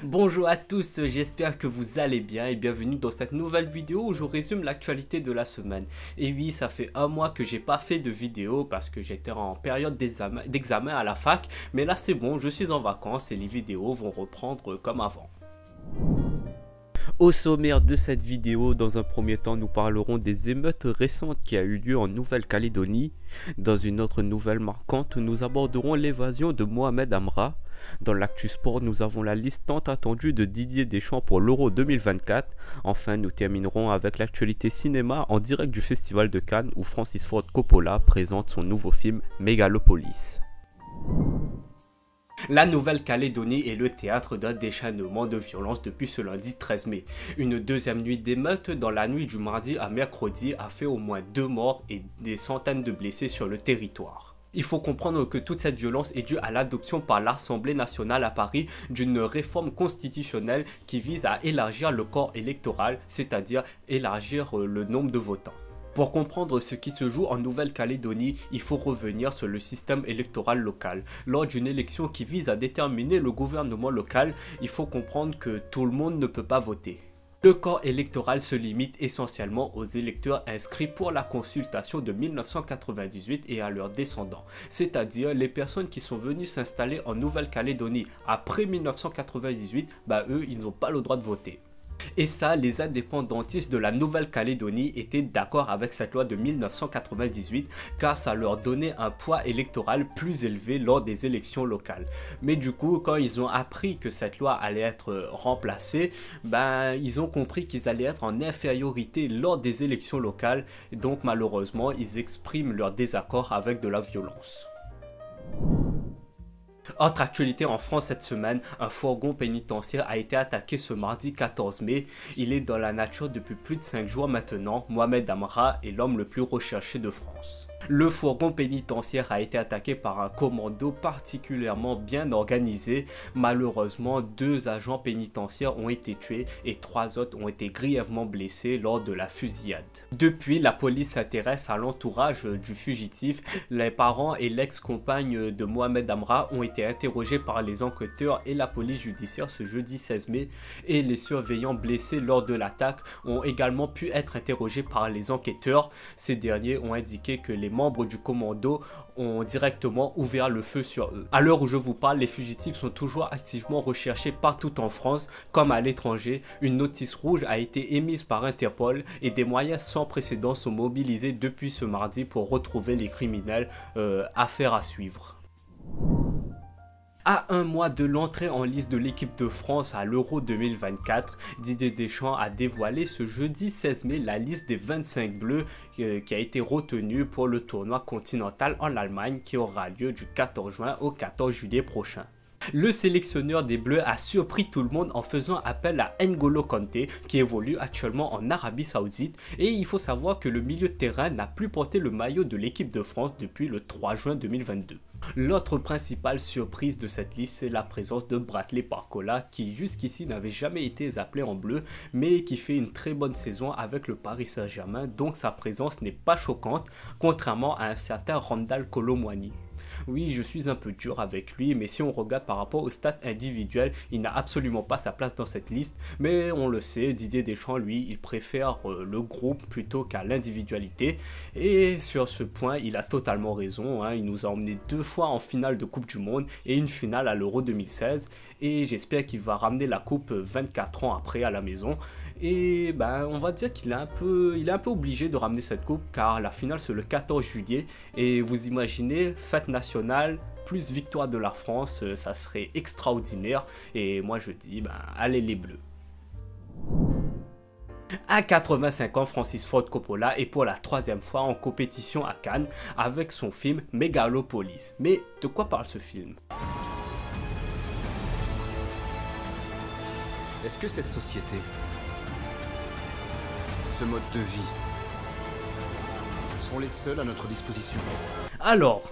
Bonjour à tous, j'espère que vous allez bien et bienvenue dans cette nouvelle vidéo où je résume l'actualité de la semaine. Et oui, ça fait un mois que j'ai pas fait de vidéo parce que j'étais en période d'examen à la fac, mais là c'est bon, je suis en vacances et les vidéos vont reprendre comme avant. Au sommaire de cette vidéo, dans un premier temps, nous parlerons des émeutes récentes qui a eu lieu en Nouvelle-Calédonie. Dans une autre nouvelle marquante, nous aborderons l'évasion de Mohamed Amra. Dans l'actu sport, nous avons la liste tant attendue de Didier Deschamps pour l'Euro 2024. Enfin, nous terminerons avec l'actualité cinéma en direct du Festival de Cannes où Francis Ford Coppola présente son nouveau film Megalopolis. La Nouvelle-Calédonie est le théâtre d'un déchaînement de violence depuis ce lundi 13 mai. Une deuxième nuit d'émeutes dans la nuit du mardi à mercredi a fait au moins 2 morts et des centaines de blessés sur le territoire. Il faut comprendre que toute cette violence est due à l'adoption par l'Assemblée nationale à Paris d'une réforme constitutionnelle qui vise à élargir le corps électoral, c'est-à-dire élargir le nombre de votants. Pour comprendre ce qui se joue en Nouvelle-Calédonie, il faut revenir sur le système électoral local. Lors d'une élection qui vise à déterminer le gouvernement local, il faut comprendre que tout le monde ne peut pas voter. Le corps électoral se limite essentiellement aux électeurs inscrits pour la consultation de 1998 et à leurs descendants, c'est-à-dire les personnes qui sont venues s'installer en Nouvelle-Calédonie après 1998, eux, ils n'ont pas le droit de voter. Et ça, les indépendantistes de la Nouvelle-Calédonie étaient d'accord avec cette loi de 1998 car ça leur donnait un poids électoral plus élevé lors des élections locales. Mais du coup, quand ils ont appris que cette loi allait être remplacée, ils ont compris qu'ils allaient être en infériorité lors des élections locales. Et donc malheureusement, ils expriment leur désaccord avec de la violence. Autre actualité en France cette semaine, un fourgon pénitentiaire a été attaqué ce mardi 14 mai. Il est dans la nature depuis plus de 5 jours maintenant. Mohamed Amra est l'homme le plus recherché de France. Le fourgon pénitentiaire a été attaqué par un commando particulièrement bien organisé. Malheureusement, 2 agents pénitentiaires ont été tués et 3 autres ont été grièvement blessés lors de la fusillade. Depuis, la police s'intéresse à l'entourage du fugitif. Les parents et l'ex-compagne de Mohamed Amra ont été interrogés par les enquêteurs et la police judiciaire ce jeudi 16 mai et les surveillants blessés lors de l'attaque ont également pu être interrogés par les enquêteurs. Ces derniers ont indiqué que les membres du commando ont directement ouvert le feu sur eux. À l'heure où je vous parle, les fugitifs sont toujours activement recherchés partout en France comme à l'étranger. Une notice rouge a été émise par Interpol et des moyens sans précédent sont mobilisés depuis ce mardi pour retrouver les criminels. Affaire à suivre. À un mois de l'entrée en liste de l'équipe de France à l'Euro 2024, Didier Deschamps a dévoilé ce jeudi 16 mai la liste des 25 bleus qui a été retenue pour le tournoi continental en Allemagne qui aura lieu du 14 juin au 14 juillet prochain. Le sélectionneur des Bleus a surpris tout le monde en faisant appel à N'Golo Kanté qui évolue actuellement en Arabie Saoudite et il faut savoir que le milieu de terrain n'a plus porté le maillot de l'équipe de France depuis le 3 juin 2022. L'autre principale surprise de cette liste, c'est la présence de Bradley Barcola qui jusqu'ici n'avait jamais été appelé en bleu mais qui fait une très bonne saison avec le Paris Saint-Germain, donc sa présence n'est pas choquante contrairement à un certain Randal Kolo Muani. Oui, je suis un peu dur avec lui, mais si on regarde par rapport aux stats individuels, il n'a absolument pas sa place dans cette liste. Mais on le sait, Didier Deschamps, lui, il préfère le groupe plutôt qu'à l'individualité. Et sur ce point, il a totalement raison. Il nous a emmené 2 fois en finale de Coupe du Monde et une finale à l'Euro 2016. Et j'espère qu'il va ramener la coupe 24 ans après à la maison. Et on va dire qu'il est un peu obligé de ramener cette coupe car la finale c'est le 14 juillet et vous imaginez fête nationale plus victoire de la France, ça serait extraordinaire et moi je dis allez les Bleus. À 85 ans, Francis Ford Coppola est pour la 3e fois en compétition à Cannes avec son film Megalopolis. Mais de quoi parle ce film ? Est-ce que cette société, ce mode de vie, sont les seuls à notre disposition? Alors,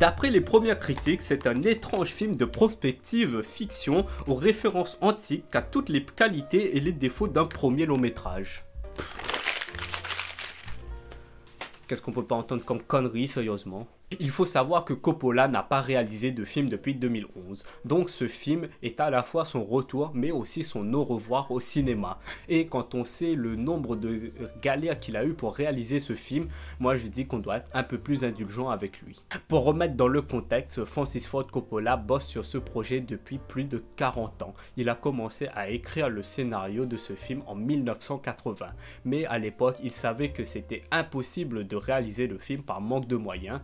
d'après les premières critiques, c'est un étrange film de prospective fiction aux références antiques qui a toutes les qualités et les défauts d'un premier long métrage. Qu'est-ce qu'on peut pas entendre comme connerie, sérieusement? Il faut savoir que Coppola n'a pas réalisé de film depuis 2011, donc ce film est à la fois son retour mais aussi son au revoir au cinéma. Et quand on sait le nombre de galères qu'il a eu pour réaliser ce film, moi je dis qu'on doit être un peu plus indulgent avec lui. Pour remettre dans le contexte, Francis Ford Coppola bosse sur ce projet depuis plus de 40 ans. Il a commencé à écrire le scénario de ce film en 1980, mais à l'époque il savait que c'était impossible de réaliser le film par manque de moyens.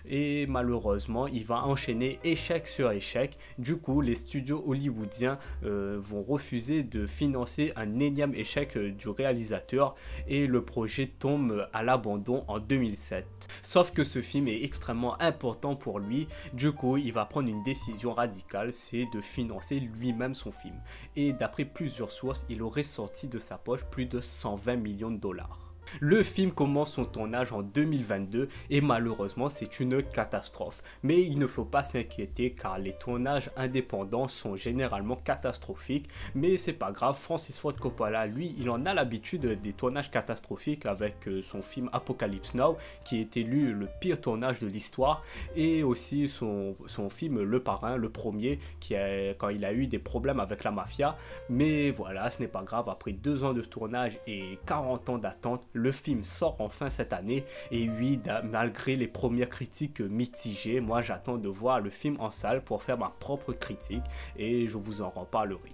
Et malheureusement il va enchaîner échec sur échec. Du coup les studios hollywoodiens vont refuser de financer un énième échec du réalisateur et le projet tombe à l'abandon en 2007. Sauf que ce film est extrêmement important pour lui, du coup il va prendre une décision radicale, c'est de financer lui-même son film. Et d'après plusieurs sources, il aurait sorti de sa poche plus de 120 millions de dollars. Le film commence son tournage en 2022 et malheureusement c'est une catastrophe. Mais il ne faut pas s'inquiéter car les tournages indépendants sont généralement catastrophiques. Mais c'est pas grave, Francis Ford Coppola lui il en a l'habitude des tournages catastrophiques avec son film Apocalypse Now qui est élu le pire tournage de l'histoire, et aussi son film Le Parrain, le premier, quand il a eu des problèmes avec la mafia. Mais voilà, ce n'est pas grave, après 2 ans de tournage et 40 ans d'attente, le film sort enfin cette année et oui, malgré les premières critiques mitigées, moi j'attends de voir le film en salle pour faire ma propre critique et je vous en reparlerai.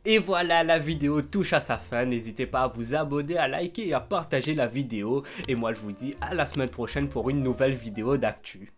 Et voilà, la vidéo touche à sa fin, n'hésitez pas à vous abonner, à liker et à partager la vidéo et moi je vous dis à la semaine prochaine pour une nouvelle vidéo d'actu.